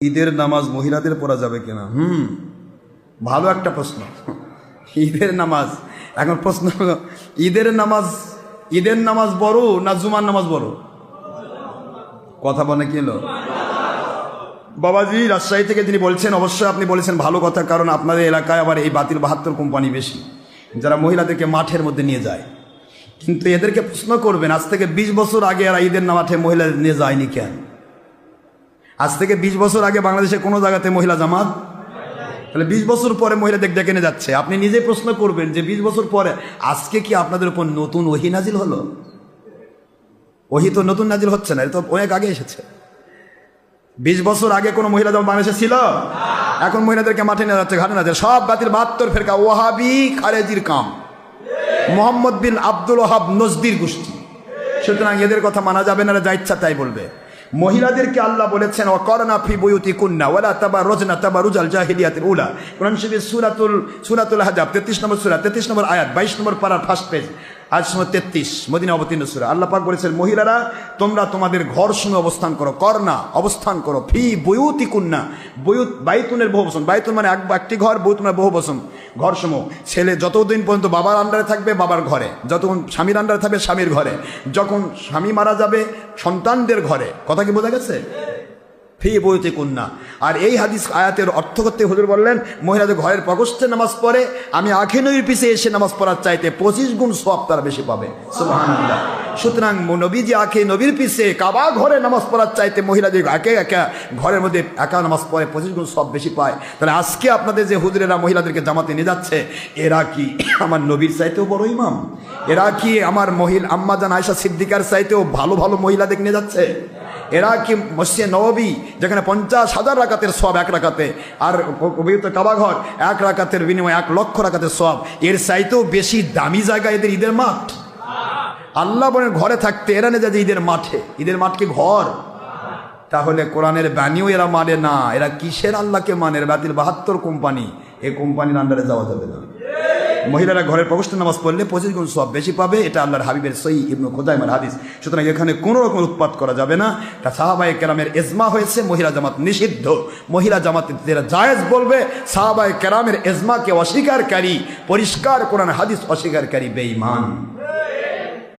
ঈদের নামাজ মহিলাদের পড়া যাবে কিনা? ভালো একটা প্রশ্ন। ঈদের নামাজ, এখন প্রশ্ন হলো ঈদের নামাজ বড় না জুমার নামাজ বড়? কথা বলে কি হলো বাবাজি রাজশাহী থেকে যিনি বলছেন, অবশ্যই আপনি বলেছেন ভালো কথা, কারণ আপনাদের এলাকায় আবার এই বাতিল 72 কোম্পানি বেশি, যারা মহিলাদেরকে মাঠের মধ্যে নিয়ে যায়। কিন্তু এদেরকে প্রশ্ন করবেন, আজ থেকে 20 বছর আগে এরা ঈদের মাঠে মহিলাদের নিয়ে যায়নি কেন? আজ থেকে 20 বছর আগে বাংলাদেশে কোনো জায়গাতে মহিলা জামাত, তাহলে 20 বছর পরে মহিলাদের ডেকে নিয়ে যাচ্ছে। আপনি নিজে প্রশ্ন করবেন যে 20 বছর পরে আজকে কি আপনাদের উপর নতুন ওহী নাজিল হলো? ওহী তো নতুন নাজিল হচ্ছে না, এটা তো অনেক আগে এসেছে। 20 বছর আগে কোনো মহিলা জামাত বাংলাদেশে ছিল? এখন মহিলাদেরকে মাঠে নিয়ে যাচ্ছে, ঘাটে যাচ্ছে। সব বাতিল 72 ফেরকা, ওয়াহাবি খারেজির কাম, মোহাম্মদ বিন আব্দুল ওয়াহাব নজদির গোষ্ঠী। সুতরাং এদের কথা মানা যাবে না, যা ইচ্ছা তাই বলবে। মহিলাদেরকে আল্লাহ বলেছেন ওয়াকরনা ফি বুয়ুতিকুন্না ওয়ালা তাবাররুজনা তাবারুজাল জাহিলিয়াতিল উলা। কোরআন শরীফের সূরাতুল আহজাব 33 নম্বর সূরা 33 নম্বর আয়াত 22 নম্বর পারার ফার্স্ট পেজ, আয়াত নম্বর 33, মদিনা অবতীর্ণ সূরা। আল্লাহ পাক বলেছেন মহিলারা তোমরা তোমাদের ঘর সঙ্গে অবস্থান করো, করনা অবস্থান করো, ফি বুয়ুতিকুন্না, বুয়ুত বাইতুনের বহু বচন, বাইতুন মানে একটি ঘর, বুয়ুত মানে বহু বচন, ঘর সমূহ। ছেলে যতদিন পর্যন্ত বাবার আন্ডারে থাকবে বাবার ঘরে, যতক্ষণ স্বামীর আন্ডারে থাকবে স্বামীর ঘরে, যখন স্বামী মারা যাবে সন্তানদের ঘরে। কথা কি বোঝা গেছে? ফি বুয়ুতিকুন্না। আর এই হাদিস আয়াতের অর্থ করতে হুজুর বললেন মহিলাদের ঘরের প্রকোষ্ঠে নামাজ পড়ে আমি আখে নবীর পিছে এসে নামাজ পড়ার চাইতে 25 গুণ সওয়াব তারা বেশি পাবে। সুবহানাল্লাহ। সুতরাং নবীজি আখে নবীর পিছে কাবা ঘরে নামাজ পড়ার চাইতে মহিলাদের একা ঘরের মধ্যে একা নামাজ পড়ে 25 গুণ সওয়াব বেশি পায়। তাহলে আজকে আপনাদের যে হুজুরেরা মহিলাদেরকে জামাতে নিয়ে যাচ্ছে, এরা কি আমার নবীর চাইতেও বড় ইমাম? এরা কি আমার আম্মা জান আয়েশা সিদ্দিকার চাইতেও ভালো ভালো মহিলাদের নিয়ে যাচ্ছে? এরা কি মসজিদে নববী যেখানে 50,000 রাকাতের সওয়াব এক রাকাতে, আর পবিত্র কাবা ঘর 1 রাকাতের বিনিময়ে 1 লক্ষ রাকাতের সওয়াব, এর চাইতেও বেশি দামি জায়গা এদের ঈদের মাঠ? আল্লাহ বলেন ঘরে থাকতে, এরা নিয়ে যায় ঈদের মাঠে। ঈদের মাঠ কি ঘর? তাহলে কোরআনের বাণীও এরা মানে না। এরা কিসের আল্লাহকে মানে? বাতিল 72 কোম্পানি, এই কোম্পানির আন্ডারে যাওয়া যাবে না। মহিলারা ঘরের প্রকোষ্ঠে নামাজ পড়লে 25 গুণ সওয়াব বেশি পাবে, এটা আল্লাহর হাবিবের সহিহ ইবনে খুজাইমার হাদিস। সুতরাং এখানে কোনো রকম উৎপাত করা যাবে না। তা সাহাবায়ে কেরামের ইজমা হয়েছে মহিলা জামাত নিষিদ্ধ। মহিলা জামাত যারা জায়েজ বলবে, সাহাবায়ে কেরামের ইজমাকে অস্বীকারকারী, পরিষ্কার কোরআন হাদিস অস্বীকারকারী বেঈমান।